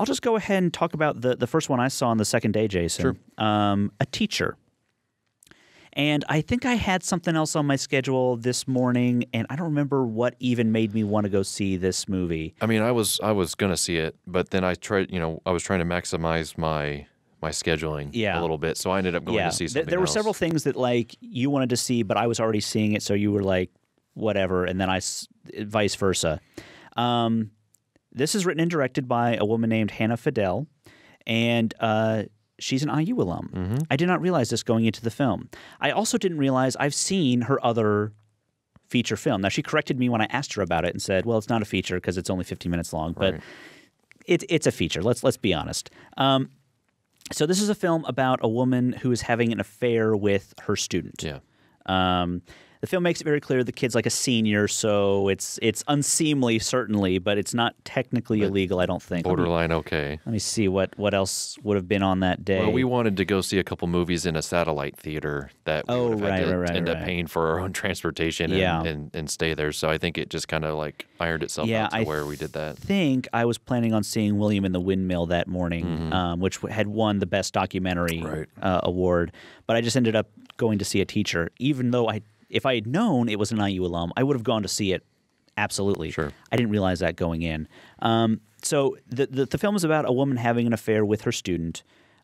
just go ahead and talk about the first one I saw on the second day, Jason. Sure. A Teacher. And I think I had something else on my schedule this morning, and I don't remember what even made me want to go see this movie. I mean, I was going to see it, but then I tried, I was trying to maximize my scheduling a little bit, so I ended up going to see something There were else. several things that like you wanted to see, but I was already seeing it, so you were like, whatever, and then vice versa. This is written and directed by a woman named Hannah Fidell, and she's an IU alum. Mm-hmm. I did not realize this going into the film. I also didn't realize I've seen her other feature film. Now, she corrected me when I asked her about it and said, well, it's not a feature because it's only 15 minutes long, but it's a feature. Let's be honest. So this is a film about a woman who is having an affair with her student. Yeah. The film makes it very clear the kid's like a senior, so it's unseemly, certainly, but it's not technically illegal, I don't think. Borderline okay. Let me see what else would have been on that day. Well, we wanted to go see a couple movies in a satellite theater that we would have had to end up paying for our own transportation and stay there. So I think it just kind of like ironed itself out to where we did that. I think I was planning on seeing William and the Windmill that morning, which had won the Best Documentary award. But I just ended up going to see A Teacher, even though if I had known it was an IU alum, I would have gone to see it. Absolutely. Sure. I didn't realize that going in. So the film is about a woman having an affair with her student.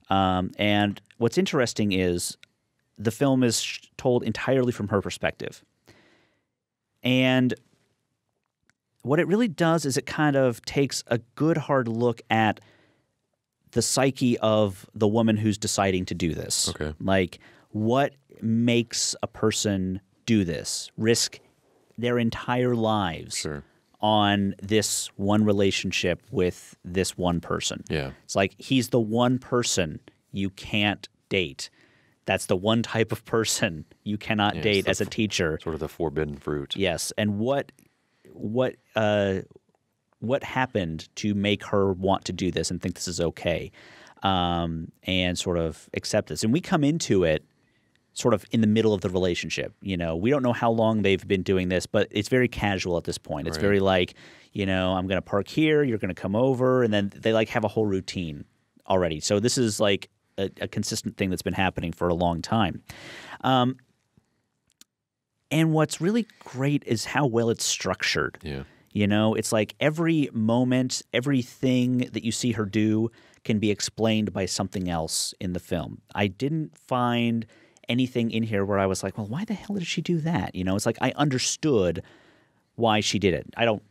And what's interesting is the film is told entirely from her perspective. And what it really does is it kind of takes a good hard look at the psyche of the woman who's deciding to do this. Okay. Like, what makes a person do this, risk their entire lives on this one relationship with this one person. Yeah. It's like he's the one person you can't date. That's the one type of person you cannot date as a teacher. Sort of the forbidden fruit. Yes. And what happened to make her want to do this and think this is okay, and sort of accept this? And we come into it sort of in the middle of the relationship. We don't know how long they've been doing this, but it's very casual at this point. It's very like, I'm going to park here, you're going to come over, and then they like have a whole routine already. So this is like a consistent thing that's been happening for a long time. And what's really great is how well it's structured. Yeah. It's like every moment, everything that you see her do can be explained by something else in the film. I didn't find anything in here where I was like, well, why the hell did she do that? It's like I understood why she did it. I don't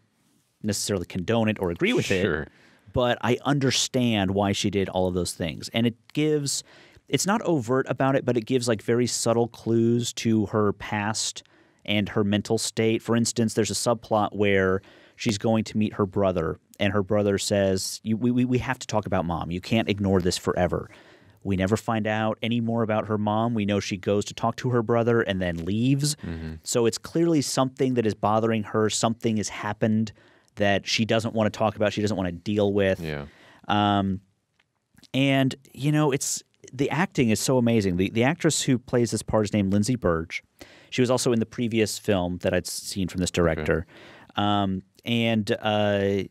necessarily condone it or agree with it, but I understand why she did all of those things. And it's not overt about it, but it gives like very subtle clues to her past and her mental state. For instance, there's a subplot where she's going to meet her brother, and her brother says, we have to talk about Mom. You can't ignore this forever. We never find out any more about her mom. We know she goes to talk to her brother and then leaves. Mm-hmm. So it's clearly something that is bothering her. Something has happened that she doesn't want to talk about. She doesn't want to deal with. Yeah. And, it's the acting is so amazing. The actress who plays this part is named Lindsay Burge. She was also in the previous film that I'd seen from this director. Okay.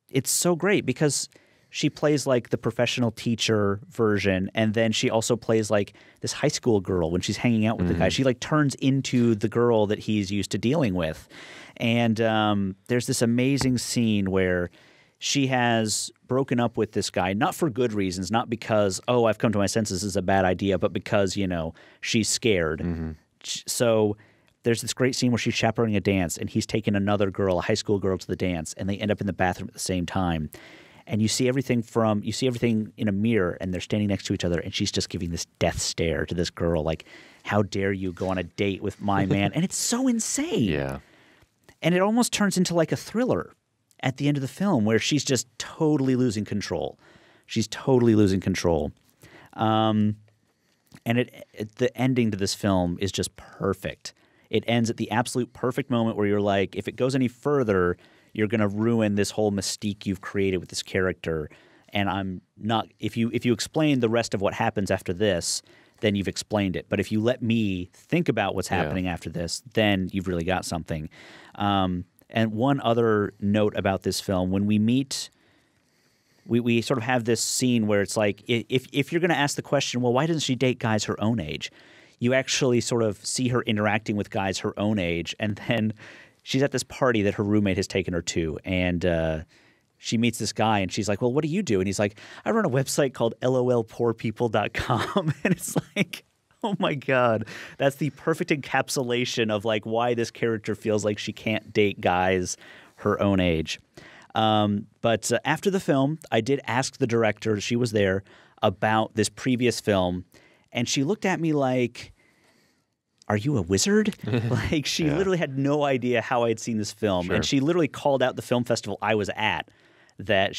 It's so great because she plays like the professional teacher version, and then she also plays like this high school girl when she's hanging out with the guy. She like turns into the girl that he's used to dealing with. And there's this amazing scene where she has broken up with this guy, not for good reasons, not because, I've come to my senses, this is a bad idea, but because, she's scared. Mm-hmm. So there's this great scene where she's chaperoning a dance, and he's taken another girl, a high school girl, to the dance, and they end up in the bathroom at the same time. And you see everything in a mirror, and they're standing next to each other, and she's just giving this death stare to this girl, like, how dare you go on a date with my man? And it's so insane. Yeah. And it almost turns into like a thriller at the end of the film where she's just totally losing control. She's totally losing control. And the ending to this film is just perfect. It ends at the absolute perfect moment where you're like, if it goes any further, you're going to ruin this whole mystique you've created with this character. And I'm not – if you explain the rest of what happens after this, then you've explained it. But if you let me think about what's happening after this, then you've really got something. And one other note about this film, when we meet we sort of have this scene where it's like if you're going to ask the question, well, why doesn't she date guys her own age? You actually sort of see her interacting with guys her own age, and then she's at this party that her roommate has taken her to, and she meets this guy, and she's like, well, what do you do? And he's like, I run a website called lolpoorpeople.com. And it's like, oh my God, that's the perfect encapsulation of like why this character feels like she can't date guys her own age. But after the film, I did ask the director, she was there, about this previous film, and she looked at me like, are you a wizard? Like she literally had no idea how I had seen this film. And she literally called out the film festival I was at that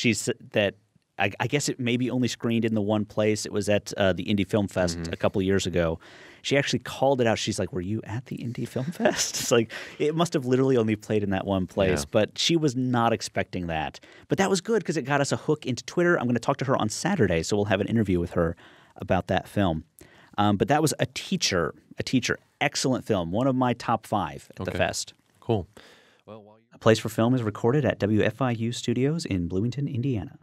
I guess it maybe only screened in the one place. It was at the Indie Film Fest a couple years ago. She actually called it out. She's like, were you at the Indie Film Fest? It's like it must have literally only played in that one place. But she was not expecting that. But that was good because it got us a hook into Twitter. I'm going to talk to her on Saturday, so we'll have an interview with her about that film. But that was A Teacher. Excellent film. One of my top 5 at the fest. Cool. A Place for Film is recorded at WFIU Studios in Bloomington, Indiana.